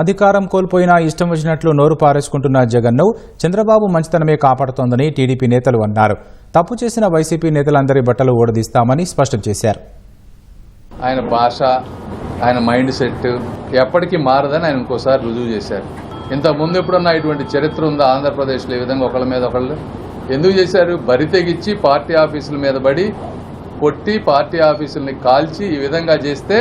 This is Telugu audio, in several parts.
అధికారం కోల్పోయినా ఇష్టం వచ్చినట్లు నోరు పారేసుకుంటున్న జగన్ను చంద్రబాబు మంచితనమే కాపాడుతోందని టీడీపీ నేతలు అన్నారు. తప్పు చేసిన వైసీపీ నేతలందరి బట్టలు ఊడదీస్తామని స్పష్టం చేశారు. ఆయన భాష, ఆయన మైండ్ సెట్ ఎప్పటికీ మారదని ఆయన ఇంకోసారి రుజువు చేశారు. ఇంతకుముందు ఎప్పుడన్నా ఇటువంటి చరిత్ర ఉందా ఆంధ్రప్రదేశ్లో? ఈ విధంగా ఒకళ్ళ మీద ఒకళ్ళు ఎందుకు చేశారు? బరి తెగించి పార్టీ ఆఫీసుల మీద పడి కొట్టి పార్టీ ఆఫీసుల్ని కాల్చి ఈ విధంగా చేస్తే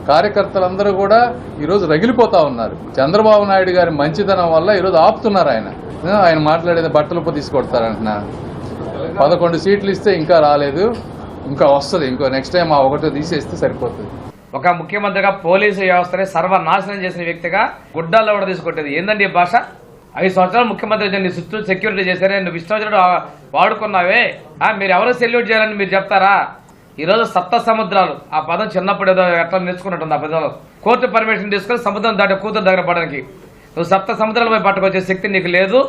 కార్యకర్తలందరూ కూడా ఈరోజు రగిలిపోతా ఉన్నారు. చంద్రబాబు నాయుడు గారి మంచితనం వల్ల ఈరోజు ఆపుతున్నారు. ఆయన మాట్లాడేది బట్టలు తీసుకొడతారంటున్నా. 11 సీట్లు ఇస్తే ఇంకా రాలేదు, ఇంకా వస్తుంది. ఇంకో నెక్స్ట్ టైం ఆ ఒకటో తీసేస్తే సరిపోతుంది. ఒక ముఖ్యమంత్రిగా పోలీసు వ్యవస్థని సర్వనాశనం చేసిన వ్యక్తిగా గుడ్డాల్లో కూడా తీసుకొట్టేది ఏందండి ఈ భాష? 5 సంవత్సరాలు ముఖ్యమంత్రి నీ చుట్టూ సెక్యూరిటీ చేశారే, నువ్వు ఇష్టం వచ్చినట్టు వాడుకున్నావే. మీరు ఎవరో సెల్యూట్ చేయాలని మీరు చెప్తారా? ఈరోజు సప్త సముద్రాలు, ఆ పదం చిన్నప్పుడు ఏదో ఎట్లా నేర్చుకున్నట్టుంది. ఆ పదంలో కోర్టు పర్మిషన్ తీసుకొని సముద్రం దాటి కూతురు దగ్గర పడడానికి నువ్వు సప్త సముద్రాలపై పట్టుకొచ్చే శక్తి నీకు లేదు.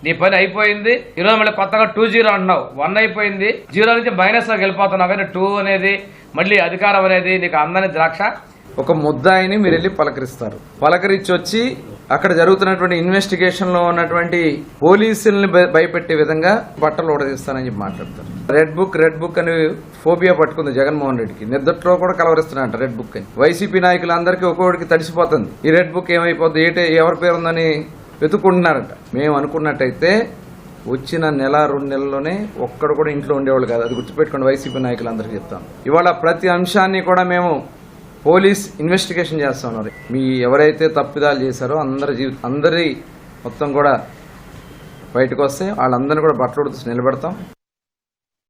నీ పని అయిపోయింది. ఈరోజు మళ్ళీ కొత్తగా 2-0 అంటున్నావు. 1 అయిపోయింది, 0 నుంచి -లోకి వెళ్ళిపోతున్నావు. కానీ 2 అనేది మళ్ళీ అధికారం అనేది నీకు అందని ద్రాక్ష. ఒక ముద్దాయిని మీరు వెళ్ళి పలకరిస్తారు. పలకరించి వచ్చి అక్కడ జరుగుతున్నటువంటి ఇన్వెస్టిగేషన్ లో ఉన్నటువంటి పోలీసుల్ని భయపెట్టే విధంగా బట్టలు ఊడదీస్తానని చెప్పి మాట్లాడతారు. రెడ్ బుక్ అని ఫోబియా పట్టుకుంది జగన్మోహన్ రెడ్డికి. నిద్దట్లో కూడా కలవరిస్తున్నారంట రెడ్ బుక్ అని. వైసీపీ నాయకులందరికీ ఒక్కొక్కడికి తడిసిపోతుంది. ఈ రెడ్ బుక్ ఏమైపోద్ది, ఎవరి పేరు ఉందని వెతుక్కుంటున్నారంట. మేము అనుకున్నట్టయితే వచ్చిన 1-2 నెలల్లోనే ఒక్కడు కూడా ఇంట్లో ఉండేవాళ్ళు కాదు. అది గుర్తుపెట్టుకోండి. వైసీపీ నాయకులందరికీ చెప్తాం. ఇవాళ ప్రతి అంశాన్ని కూడా మేము పోలీస్ ఇన్వెస్టిగేషన్ చేస్తా ఉన్నారు. మీ ఎవరైతే తప్పిదాలు చేశారో అందరి మొత్తం కూడా బయటకు వస్తే వాళ్ళందరినీ కూడా బట్టలు నిలబెడతాం.